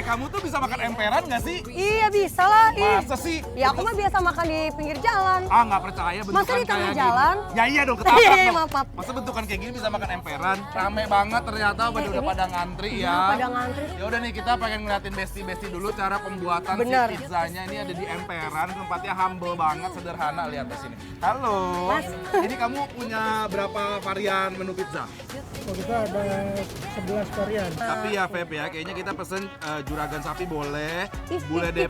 Kamu tuh bisa makan emperan nggak sih? Iya bisa lah. Masa sih? Ya aku mah biasa makan di pinggir jalan. Ah nggak percaya bentukan Masa di tengah kayak jalan? gini. Ya iya dong, ketaprak Iya, dong. maaf. Masa bentukan kayak gini bisa makan emperan? Rame banget ternyata udah ini- pada ngantri ya. Pada ngantri. Ya udah nih kita pengen ngeliatin Besti dulu cara pembuatan Bener. si pizzanya. Ini ada di emperan, tempatnya humble banget, sederhana. Lihat di sini. Halo. Mas. Ini kamu punya berapa varian menu pizza? Oh, kita ada 11 varian. Tapi ya Feb ya, kayaknya kita pesen juragan sapi boleh, Ih, bule ih,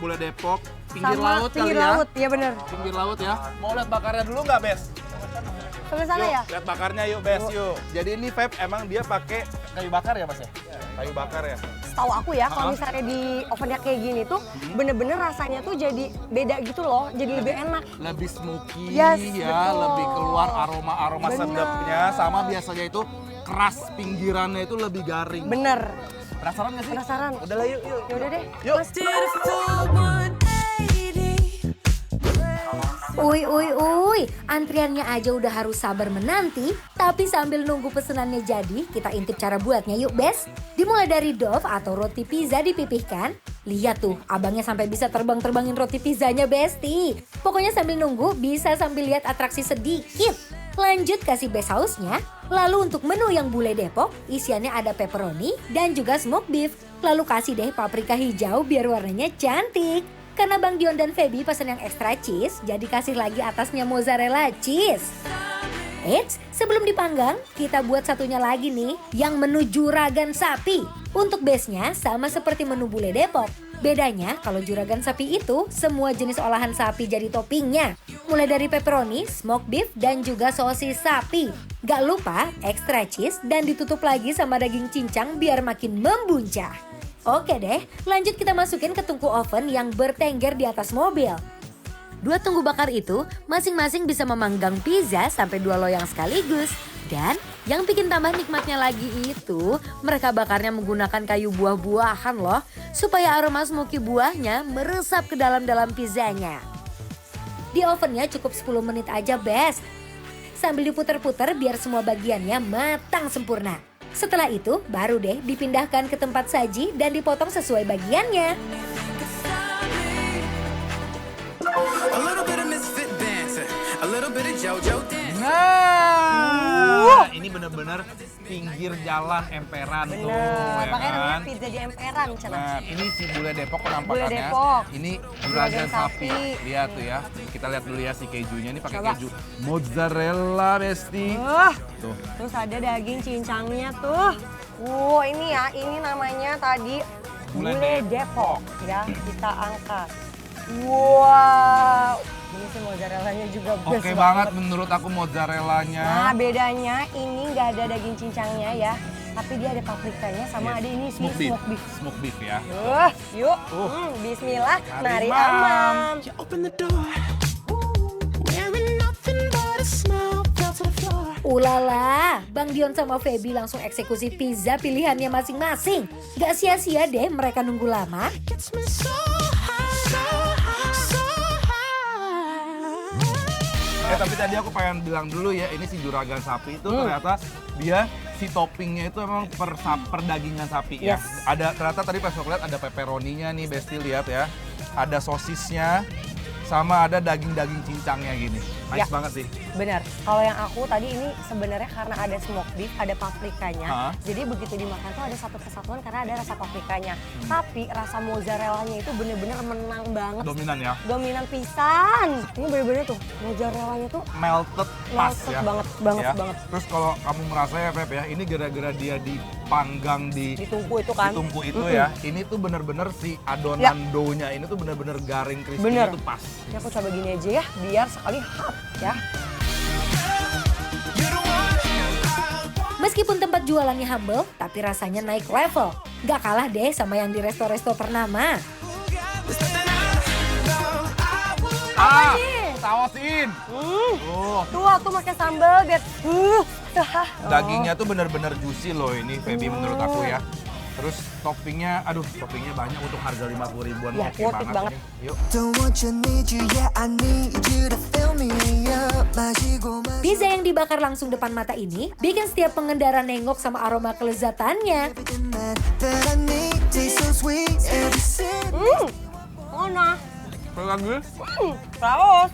bule Depok. pinggir Sama laut pinggir kali laut, ya. iya bener. Pinggir laut ya. Mau lihat bakarnya dulu nggak, Bes? Sebelah sana Yuk, ya? lihat bakarnya yuk, Bes, yuk. Jadi ini Feb emang dia pakai kayu bakar ya, Mas ya? Kayu bakar ya. Setahu aku ya, kalau Uh-huh. misalnya di ovennya kayak gini tuh, bener-bener rasanya tuh jadi beda gitu loh, jadi lebih enak. Lebih smoky Yes, ya, betul. lebih keluar aroma-aroma Bener. sedapnya, sama biasanya itu keras pinggirannya itu lebih garing. Bener. Penasaran nggak sih? Penasaran. Udah lah yuk, yuk. Yaudah deh. Yuk. Mas. Uy, antriannya aja udah harus sabar menanti, tapi sambil nunggu pesenannya jadi, kita intip cara buatnya yuk, Bes. Dimulai dari dough atau roti pizza dipipihkan. Lihat tuh, abangnya sampai bisa terbang-terbangin roti pizzanya, Besti. Pokoknya sambil nunggu, bisa sambil lihat atraksi sedikit. Lanjut kasih base sauce-nya. Lalu untuk menu yang bule Depok, isiannya ada pepperoni dan juga smoked beef. Lalu kasih deh paprika hijau biar warnanya cantik. Karena Bang Dion dan Feby pesen yang extra cheese, jadi kasih lagi atasnya mozzarella cheese. Eits, sebelum dipanggang, kita buat satunya lagi nih, yang menu juragan sapi. Untuk base-nya sama seperti menu bule Depok. Bedanya, kalau juragan sapi itu, semua jenis olahan sapi jadi toppingnya. Mulai dari pepperoni, smoked beef, dan juga sosis sapi. Gak lupa, extra cheese dan ditutup lagi sama daging cincang biar makin membuncah. Oke deh, lanjut kita masukin ke tungku oven yang bertengger di atas mobil. Dua tunggu bakar itu masing-masing bisa memanggang pizza sampai 2 loyang sekaligus. Dan yang bikin tambah nikmatnya lagi itu, mereka bakarnya menggunakan kayu buah-buahan loh, supaya aroma smoky buahnya meresap ke dalam-dalam pizzanya. Di ovennya cukup 10 menit aja, Bes. Sambil diputer-puter biar semua bagiannya matang sempurna. Setelah itu, baru deh dipindahkan ke tempat saji dan dipotong sesuai bagiannya. Nah, ini bener-bener pinggir jalan emperan tuh, Bener. ya Makanya kan? namanya pizza di emperan, Cina. Nah, ini si bule Depok Bule penampakannya. Depok. Ini Juragan juragan sapi. sapi. Lihat tuh ya. Kita lihat dulu ya si kejunya ini pakai Coba. keju mozzarella, Besti. Tuh. Terus ada daging cincangnya tuh. Ini ya, ini namanya tadi Bule bule Depok. Depok. Ya, kita angkat. Wow, ini sih mozzarellanya juga best Oke banget menurut aku mozzarellanya. Nah, bedanya ini nggak ada daging cincangnya ya, tapi dia ada paprikanya sama Yes. ada ini sih Smoked beef. smoked beef. Smoked beef ya. Yuk, bismillah, mari amam. Ulala, Bang Dion sama Feby langsung eksekusi pizza pilihannya masing-masing. Gak sia-sia deh mereka nunggu lama. Tapi tadi aku pengen bilang dulu ya, ini si juragan sapi itu ternyata dia si toppingnya itu emang perdagingan sapi ya. Yes. Ada ternyata tadi pas aku lihat ada pepperoninya nih, Besti lihat ya. Ada sosisnya sama ada daging-daging cincangnya gini. Nice Ya. banget sih. Benar. Kalau yang aku tadi ini sebenarnya karena ada smoked beef, ada paprikanya. Hah? Jadi begitu dimakan tuh ada satu kesatuan karena ada rasa paprikanya. Tapi rasa mozzarellanya itu bener-bener menang banget. Dominan ya. Dominan pisan. Ini bener-bener tuh mozzarellanya tuh Melted pas melted ya. banget Ya. banget. Terus kalau kamu merasa ya Pep ya, ini gara-gara dia dipanggang di Ditunggu itu kan. tungku itu ya. Ini tuh bener-bener si adonan doughnya ini tuh bener-bener garing crispy Bener. itu pas. Ini aku coba gini aja ya, biar sekali hot ya. Meskipun tempat jualannya humble, tapi rasanya naik level. Gak kalah deh sama yang di resto-resto ternama. nih? Sawasin. Tuh aku pakai sambal biar Dagingnya tuh bener-bener juicy loh ini, Feby menurut aku ya. Terus toppingnya, aduh toppingnya banyak untuk harga 50 ribuan. Ya, Oke worth it banget. nih. Yuk. Don't want you, need you, yeah, I need you to feel Pizza yang dibakar langsung depan mata ini bikin setiap pengendara nengok sama aroma kelezatannya. Mana? Apa lagi? Raus.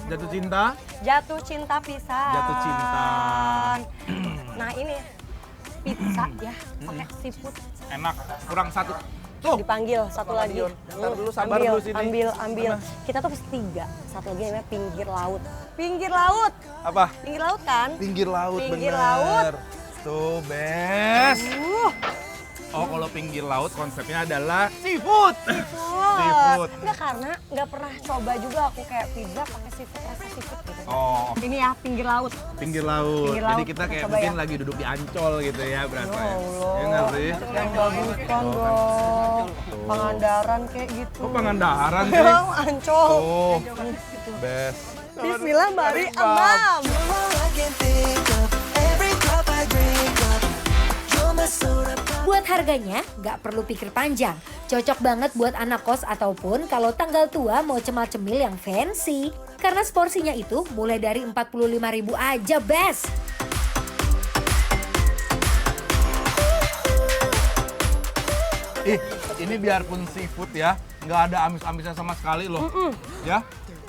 Jatuh cinta. Jatuh cinta pisan. Jatuh cinta. Nah ini pizza ya, pakai seafood. Enak. Kurang satu. Tuh. Dipanggil satu lagi. Ntar dulu, sabar ambil, dulu sini. ambil. Kita tuh pasti 3. Satu lagi namanya pinggir laut. Pinggir laut. Apa? Pinggir laut kan? Pinggir laut, Pinggir bener. laut. Tuh, best. Oh, kalau pinggir laut konsepnya adalah seafood. Seafood. Enggak, karena nggak pernah coba juga aku kayak pizza pakai seafood, rasa seafood gitu. Oh, Ini ya pinggir laut. pinggir laut. Pinggir laut, Jadi kita kayak coba mungkin ya. lagi duduk di Ancol gitu ya berasa. Ya Allah. Ya nggak sih? Yang bagus kan dong. Pangandaran kayak gitu. Oh, Pangandaran sih. Ancol. Tuh, best. Bismillah bari amam. Buat harganya, nggak perlu pikir panjang. Cocok banget buat anak kos ataupun kalau tanggal tua mau cemal-cemil yang fancy. Karena porsinya itu mulai dari 45.000 aja, best. Ini biarpun seafood ya, nggak ada amis-amisnya sama sekali loh. Ya.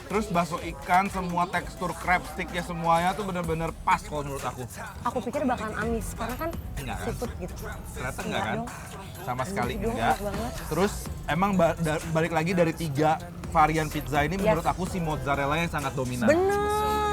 Terus bakso ikan, semua tekstur crab sticknya semuanya tuh bener-bener pas kalau menurut aku. Aku pikir bakalan amis karena kan Enggak kan? seafood gitu. Ternyata enggak kan? dong. Sama sekali Dong, enggak. enak banget. Terus emang balik lagi dari 3 varian pizza ini menurut aku si mozzarella yang sangat dominan. Bener,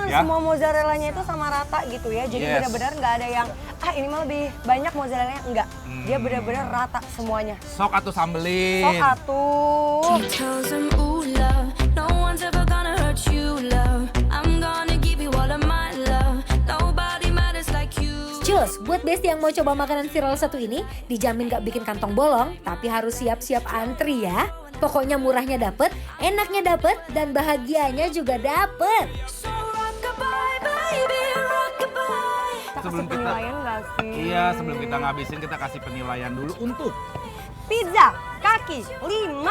Ya? semua mozzarellanya itu sama rata gitu ya. Jadi Yes. benar-benar nggak ada yang ini mah lebih banyak mozzarellanya, enggak. Dia benar-benar rata semuanya. Sok atuh sambelin. Sok atuh. Tells them, ooh, love, no one's ever gonna hurt you, love. I'm gonna give you all of my love. Nobody matters like you. Cus, buat besti yang mau coba makanan viral satu ini, dijamin gak bikin kantong bolong, tapi harus siap-siap antri ya. Pokoknya murahnya dapet, enaknya dapet, dan bahagianya juga dapet. So rockabye, baby, rockabye. Kita Sebelum kasih kita- penilaian nggak sih? Iya, sebelum kita ngabisin kita kasih penilaian dulu untuk Pizza kaki 5.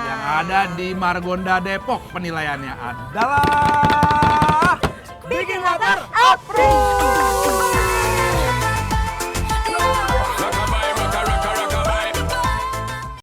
yang ada di Margonda Depok. Penilaiannya adalah